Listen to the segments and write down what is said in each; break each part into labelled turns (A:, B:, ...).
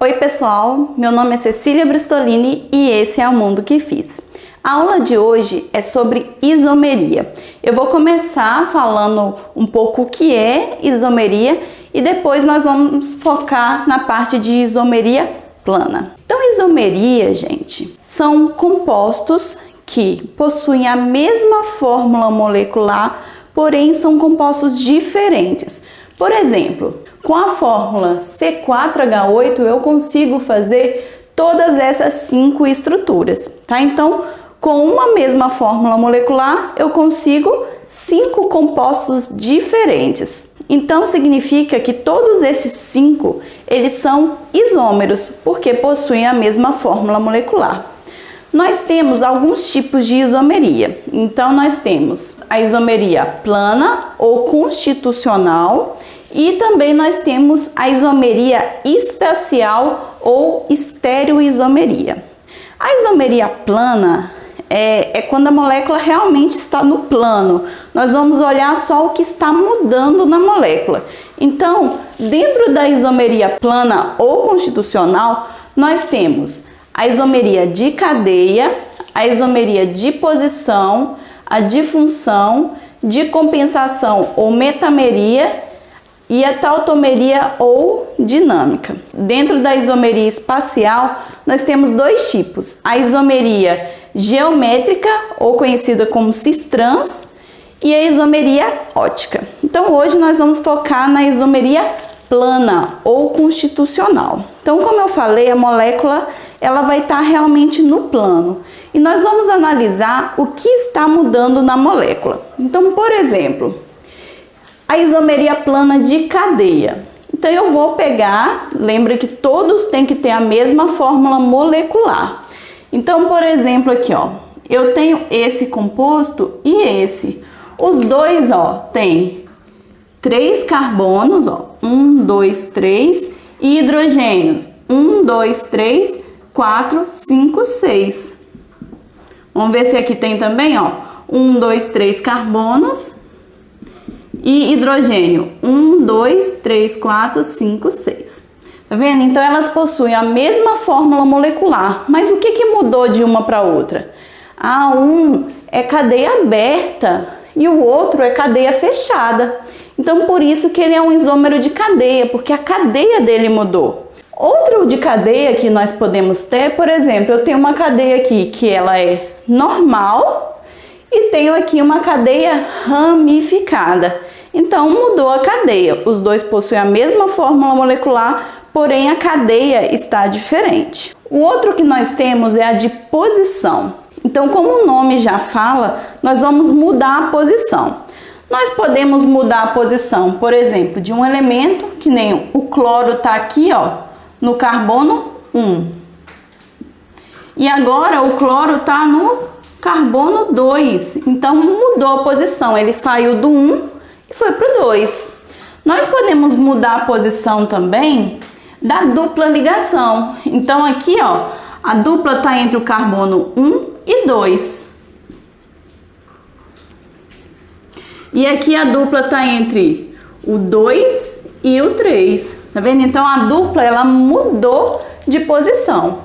A: Oi pessoal, meu nome é Cecília Bristolini e esse é o Mundo que Fiz. A aula de hoje é sobre isomeria. Eu vou começar falando um pouco o que é isomeria e depois nós vamos focar na parte de isomeria plana. Então, isomeria, gente, são compostos que possuem a mesma fórmula molecular, porém são compostos diferentes. Por exemplo, com a fórmula C4H8 eu consigo fazer todas essas 5 estruturas, tá? Então, com uma mesma fórmula molecular eu consigo 5 compostos diferentes. Então, significa que todos esses 5, eles são isômeros, porque possuem a mesma fórmula molecular. Nós temos alguns tipos de isomeria. Então, nós temos a isomeria plana ou constitucional e também nós temos a isomeria espacial ou estereoisomeria. A isomeria plana é quando a molécula realmente está no plano. Nós vamos olhar só o que está mudando na molécula. Então, dentro da isomeria plana ou constitucional, nós temos a isomeria de cadeia, a isomeria de posição, a de função, de compensação ou metameria e a tautomeria ou dinâmica. Dentro da isomeria espacial, nós temos 2 tipos: a isomeria geométrica, ou conhecida como cis-trans, e a isomeria ótica. Então, hoje nós vamos focar na isomeria plana ou constitucional. Então, como eu falei, a molécula ela vai estar realmente no plano e nós vamos analisar o que está mudando na molécula. Então, por exemplo, a isomeria plana de cadeia. Então, eu vou pegar, lembra que todos têm que ter a mesma fórmula molecular. Então, por exemplo, aqui, ó, eu tenho esse composto e esse. Os dois, ó, tem 3 carbonos, ó, 1, 2, 3, e hidrogênios, 1, 2, 3, 4, 5, 6. Vamos ver se aqui tem também, ó, 1, 2, 3 carbonos e hidrogênio, 1, 2, 3, 4, 5, 6. Tá vendo? Então, elas possuem a mesma fórmula molecular, mas o que mudou de uma para outra? Um é cadeia aberta e o outro é cadeia fechada. Então, por isso que ele é um isômero de cadeia, porque a cadeia dele mudou. Outro de cadeia que nós podemos ter, por exemplo, eu tenho uma cadeia aqui que ela é normal e tenho aqui uma cadeia ramificada. Então, mudou a cadeia. Os dois possuem a mesma fórmula molecular, porém a cadeia está diferente. O outro que nós temos é a de posição. Então, como o nome já fala, nós vamos mudar a posição. Nós podemos mudar a posição, por exemplo, de um elemento, que nem o cloro está aqui, ó, no carbono 1. E agora o cloro está no carbono 2. Então, mudou a posição. Ele saiu do 1 e foi para o 2. Nós podemos mudar a posição também da dupla ligação. Então, aqui, ó, a dupla está entre o carbono 1 e 2. E aqui a dupla está entre o 2 e o 3. Tá vendo? Então, a dupla, ela mudou de posição.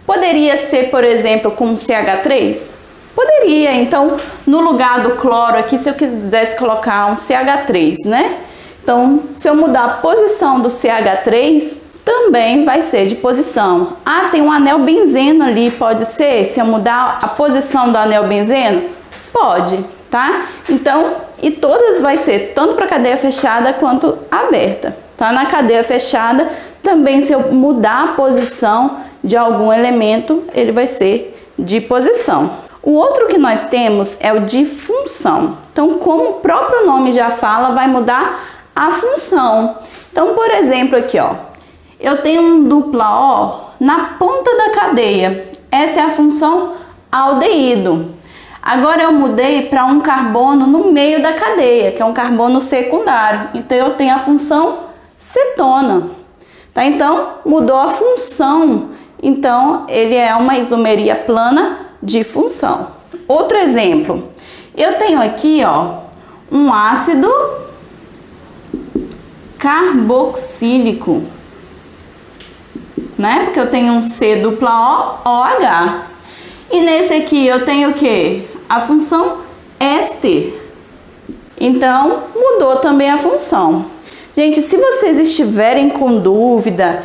A: Poderia ser, por exemplo, com CH3? Poderia. Então, no lugar do cloro aqui, se eu quisesse colocar um CH3, né? Então, se eu mudar a posição do CH3, também vai ser de posição. Tem um anel benzeno ali, pode ser? Se eu mudar a posição do anel benzeno? Pode, tá? Então, e todas vai ser tanto para cadeia fechada quanto aberta. Tá? Na cadeia fechada, também se eu mudar a posição de algum elemento, ele vai ser de posição. O outro que nós temos é o de função. Então, como o próprio nome já fala, vai mudar a função. Então, por exemplo, aqui, ó, eu tenho um dupla O na ponta da cadeia. Essa é a função aldeído. Agora eu mudei para um carbono no meio da cadeia, que é um carbono secundário. Então, eu tenho a função cetona. Tá? Então, mudou a função. Então, ele é uma isomeria plana de função. Outro exemplo. Eu tenho aqui, ó, um ácido carboxílico. né? Porque eu tenho um C dupla O, OH. E nesse aqui eu tenho o quê? A função éster. Então, mudou também a função. Gente, se vocês estiverem com dúvida,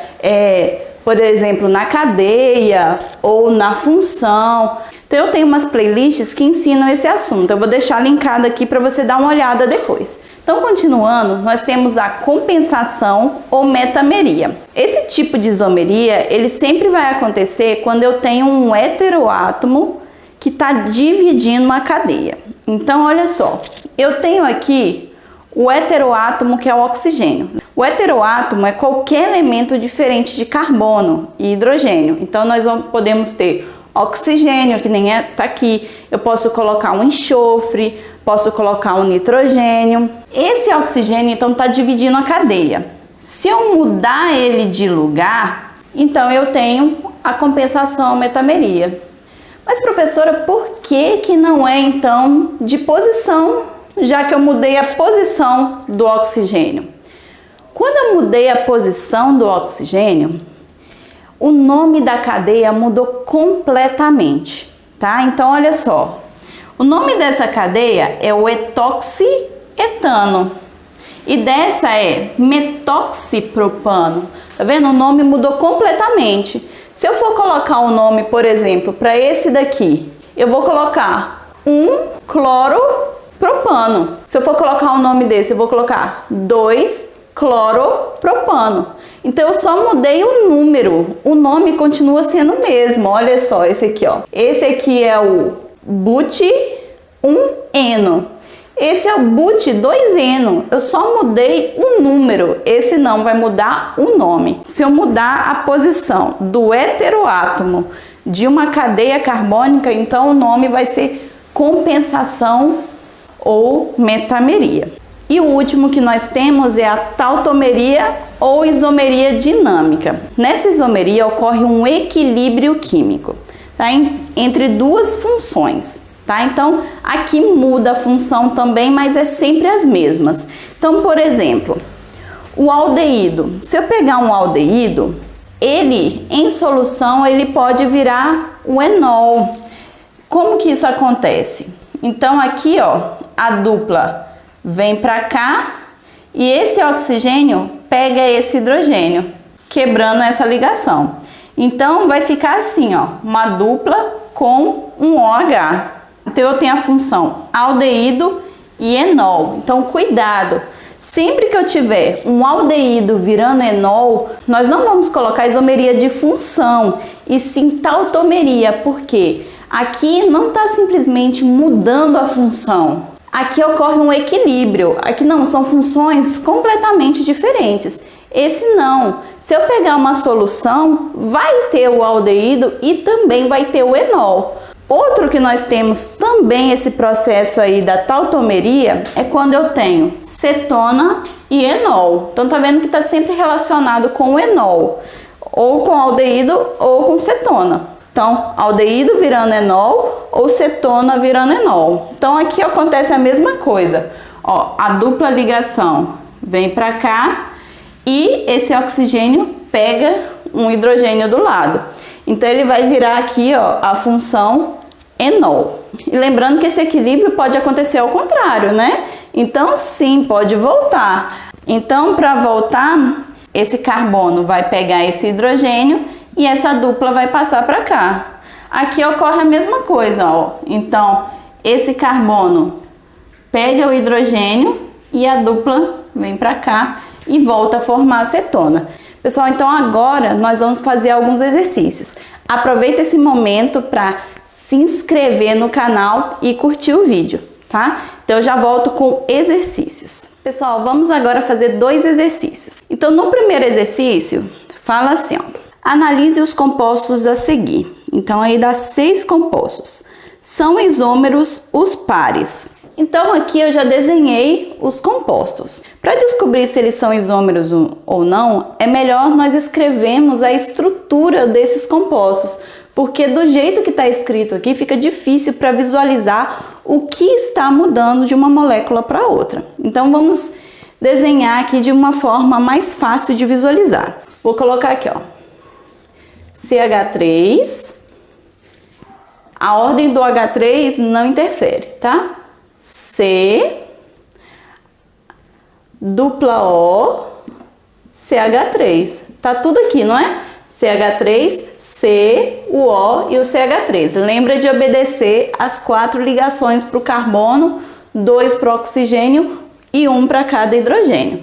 A: por exemplo, na cadeia ou na função, então eu tenho umas playlists que ensinam esse assunto. Eu vou deixar linkado aqui para você dar uma olhada depois. Então, continuando, nós temos a compensação ou metameria. Esse tipo de isomeria, ele sempre vai acontecer quando eu tenho um heteroátomo que está dividindo uma cadeia. Então, olha só, eu tenho aqui o heteroátomo, que é o oxigênio. O heteroátomo é qualquer elemento diferente de carbono e hidrogênio. Então, nós podemos ter oxigênio, que nem tá aqui. Eu posso colocar um enxofre, posso colocar um nitrogênio. Esse oxigênio, então, está dividindo a cadeia. Se eu mudar ele de lugar, então eu tenho a compensação metameria. Mas, professora, por que não é, então, de posição, já que eu mudei a posição do oxigênio? Quando eu mudei a posição do oxigênio, o nome da cadeia mudou completamente, tá? Então, olha só. O nome dessa cadeia é o etoxietano. E dessa é metoxipropano. Tá vendo? O nome mudou completamente. Se eu for colocar um nome, por exemplo, para esse daqui, eu vou colocar 1-cloropropano. Se eu for colocar o nome desse, eu vou colocar 2-cloropropano. Então eu só mudei o número, o nome continua sendo o mesmo. Olha só, esse aqui, ó. Esse aqui é o but-1-eno. Esse é o but-2-eno. Eu só mudei o número. Esse não vai mudar o nome. Se eu mudar a posição do heteroátomo de uma cadeia carbônica, então o nome vai ser compensação ou metameria. E o último que nós temos é a tautomeria ou isomeria dinâmica. Nessa isomeria ocorre um equilíbrio químico, tá? Entre duas funções. Tá? Então, aqui muda a função também, mas é sempre as mesmas. Então, por exemplo, o aldeído. Se eu pegar um aldeído, ele, em solução, ele pode virar o enol. Como que isso acontece? Então, aqui, ó, a dupla vem para cá e esse oxigênio pega esse hidrogênio, quebrando essa ligação. Então, vai ficar assim, ó, uma dupla com um OH. Então, eu tenho a função aldeído e enol. Então, cuidado. Sempre que eu tiver um aldeído virando enol, nós não vamos colocar isomeria de função, e sim tautomeria. Por quê? Aqui não está simplesmente mudando a função. Aqui ocorre um equilíbrio. Aqui não, são funções completamente diferentes. Esse não. Se eu pegar uma solução, vai ter o aldeído e também vai ter o enol. Outro que nós temos também esse processo aí da tautomeria é quando eu tenho cetona e enol. Então tá vendo que está sempre relacionado com o enol, ou com aldeído ou com cetona. Então, aldeído virando enol ou cetona virando enol. Então aqui acontece a mesma coisa. Ó, a dupla ligação vem para cá e esse oxigênio pega um hidrogênio do lado. Então ele vai virar aqui, ó, a função enol. E lembrando que esse equilíbrio pode acontecer ao contrário, né? Então sim, pode voltar. Então, para voltar, esse carbono vai pegar esse hidrogênio e essa dupla vai passar para cá. Aqui ocorre a mesma coisa, ó. Então, esse carbono pega o hidrogênio e a dupla vem para cá e volta a formar a cetona. Pessoal, então agora nós vamos fazer alguns exercícios. Aproveita esse momento para se inscrever no canal e curtir o vídeo, tá? Então eu já volto com exercícios. Pessoal, vamos agora fazer 2 exercícios. Então no primeiro exercício, fala assim, ó. Analise os compostos a seguir. Então aí dá 6 compostos. São isômeros os pares. Então aqui eu já desenhei os compostos. Para descobrir se eles são isômeros ou não, é melhor nós escrevermos a estrutura desses compostos, porque do jeito que está escrito aqui fica difícil para visualizar o que está mudando de uma molécula para outra. Então vamos desenhar aqui de uma forma mais fácil de visualizar. Vou colocar aqui, ó. CH3. A ordem do H3 não interfere, tá? C, dupla O, CH3. Tá tudo aqui, não é? CH3, C, o O e o CH3. Lembra de obedecer as 4 ligações para o carbono, 2 para o oxigênio e 1 para cada hidrogênio.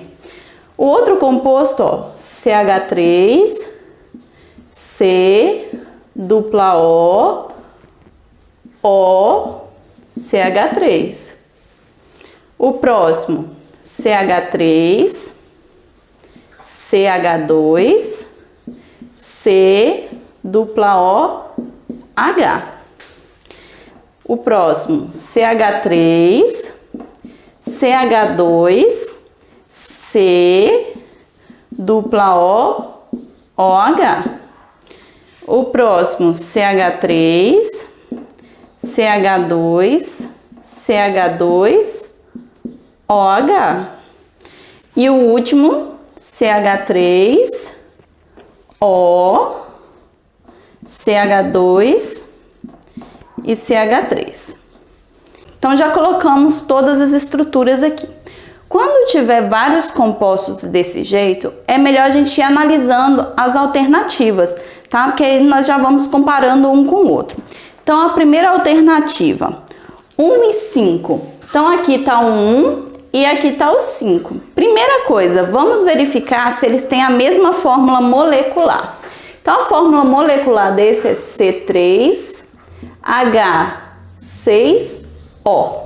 A: O outro composto, ó, CH3, C, dupla O, CH3. O próximo, CH3, CH2, C, dupla O, H. O próximo, CH3, CH2, C, dupla O, OH. O próximo, CH3, CH2, CH2, OH. E o último, CH3, O, CH2 e CH3. Então já colocamos todas as estruturas aqui. Quando tiver vários compostos desse jeito, é melhor a gente ir analisando as alternativas, tá? Porque aí nós já vamos comparando um com o outro. Então a primeira alternativa, 1 e 5. Então aqui está o 1 e aqui está o 5. Primeira coisa, vamos verificar se eles têm a mesma fórmula molecular. Então a fórmula molecular desse é C3H6O,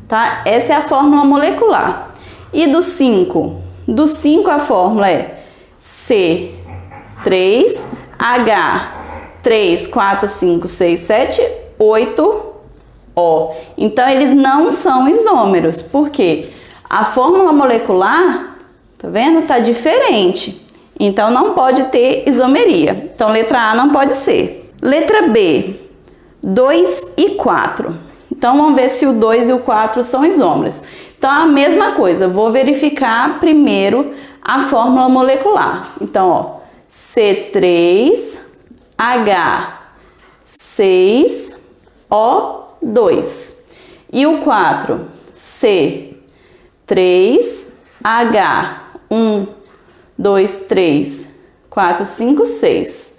A: tá? Essa é a fórmula molecular. E do 5? Do 5 a fórmula é C3H3, 4, 5, 6, 7, 8O. Então eles não são isômeros. Por quê? A fórmula molecular, tá vendo? Tá diferente. Então não pode ter isomeria. Então letra A não pode ser. Letra B, 2 e 4. Então vamos ver se o 2 e o 4 são isômeros. Então a mesma coisa, vou verificar primeiro a fórmula molecular. Então, ó, C3H6O2. E o 4, C3H1, 2, 3, 4, 5, 6,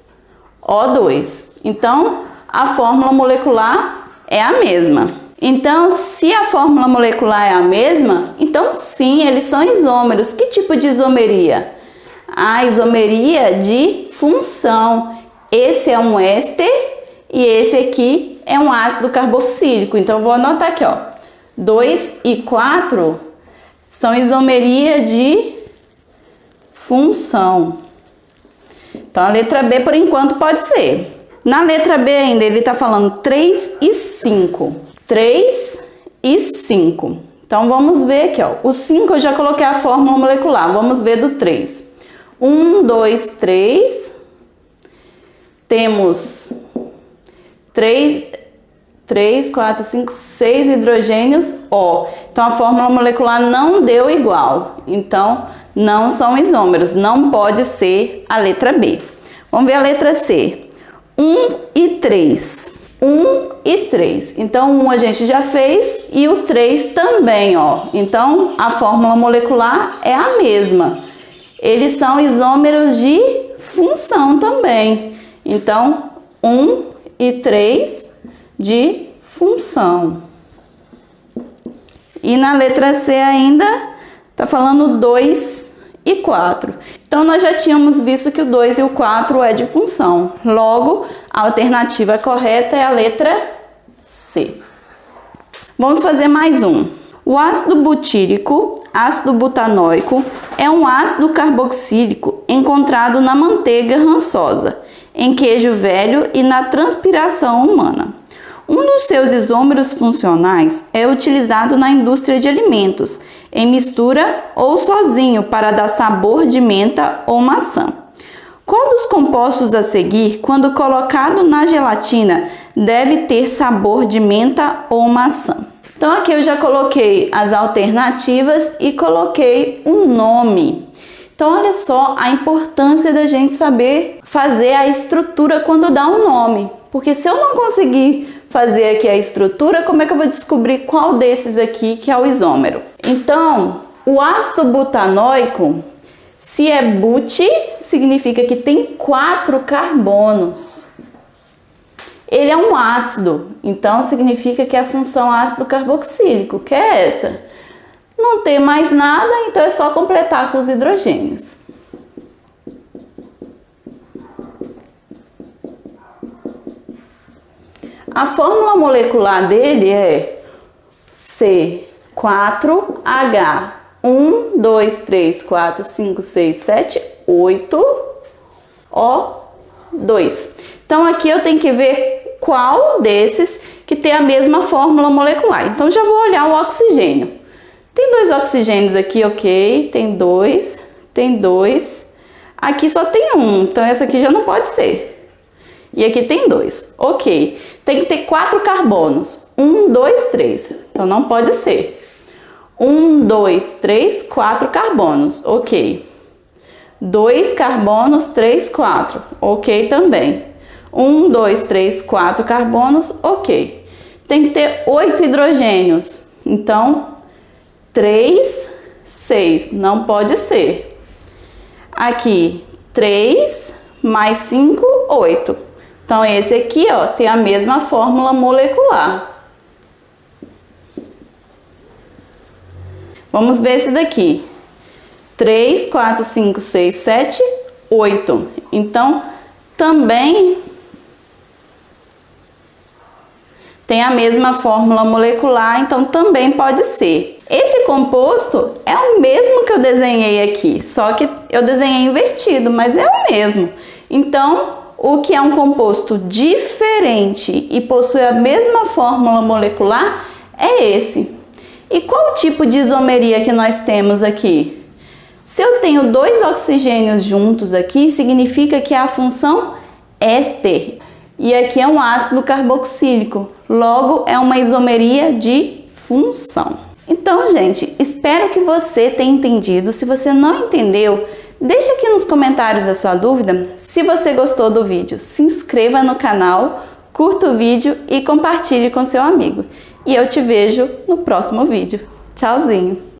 A: O2. Então, a fórmula molecular é a mesma. Então, se a fórmula molecular é a mesma, então sim, eles são isômeros. Que tipo de isomeria? A isomeria de função. Esse é um éster e esse aqui é um ácido carboxílico. Então, eu vou anotar aqui, ó. 2 e 4 são isomeria de função. Então, a letra B, por enquanto, pode ser. Na letra B ainda, ele está falando 3 e 5. 3 e 5. Então, vamos ver aqui, ó. O 5 eu já coloquei a fórmula molecular. Vamos ver do 3. 1, 2, 3. Temos 3, 4, 5, 6 hidrogênios O. Então, a fórmula molecular não deu igual. Então, não são isômeros. Não pode ser a letra B. Vamos ver a letra C. 1 e 3. 1 e 3. Então, o 1 a gente já fez e o 3 também, ó. Então, a fórmula molecular é a mesma. Eles são isômeros de função também. Então, 1 e 3 de função. E na letra C ainda tá falando 2 e 4. Então, nós já tínhamos visto que o 2 e o 4 é de função. Logo, a alternativa correta é a letra C. Vamos fazer mais um. O ácido butírico, ácido butanóico, é um ácido carboxílico encontrado na manteiga rançosa, em queijo velho e na transpiração humana. Um dos seus isômeros funcionais é utilizado na indústria de alimentos, em mistura ou sozinho para dar sabor de menta ou maçã. Qual dos compostos a seguir, quando colocado na gelatina, deve ter sabor de menta ou maçã? Então aqui eu já coloquei as alternativas e coloquei um nome. Então Então, olha só a importância da gente saber fazer a estrutura quando dá um nome. Porque se eu não conseguir fazer aqui a estrutura, como é que eu vou descobrir qual desses aqui que é o isômero? Então, o ácido butanoico, se é but, significa que tem 4 carbonos. Ele é um ácido, então significa que a função ácido carboxílico, que é essa. Não tem mais nada, então é só completar com os hidrogênios. A fórmula molecular dele é C4H 1, 2, 3, 4, 5, 6, 7, 8 O2. Então aqui eu tenho que ver qual desses que tem a mesma fórmula molecular. Então já vou olhar o oxigênio. Tem 2 oxigênios aqui, ok? Tem 2, tem 2. Aqui só tem 1, então essa aqui já não pode ser. E aqui tem 2, ok. Tem que ter 4 carbonos. 1, 2, 3. Então não pode ser. 1, 2, 3, 4 carbonos, ok. 2 carbonos, 3, 4, ok também. 1, 2, 3, 4 carbonos, ok. Tem que ter 8 hidrogênios. Então, 3, 6, não pode ser. Aqui, 3 mais 5, 8. Então, esse aqui, ó, tem a mesma fórmula molecular. Vamos ver esse daqui. 3, 4, 5, 6, 7, 8. Então, também tem a mesma fórmula molecular, então também pode ser. Esse composto é o mesmo que eu desenhei aqui, só que eu desenhei invertido, mas é o mesmo. Então, o que é um composto diferente e possui a mesma fórmula molecular é esse. E qual tipo de isomeria que nós temos aqui? Se eu tenho 2 oxigênios juntos aqui, significa que a função éster. E aqui é um ácido carboxílico, logo é uma isomeria de função. Então, gente, espero que você tenha entendido. Se você não entendeu, deixa aqui nos comentários a sua dúvida. Se você gostou do vídeo, se inscreva no canal, curta o vídeo e compartilhe com seu amigo. E eu te vejo no próximo vídeo. Tchauzinho!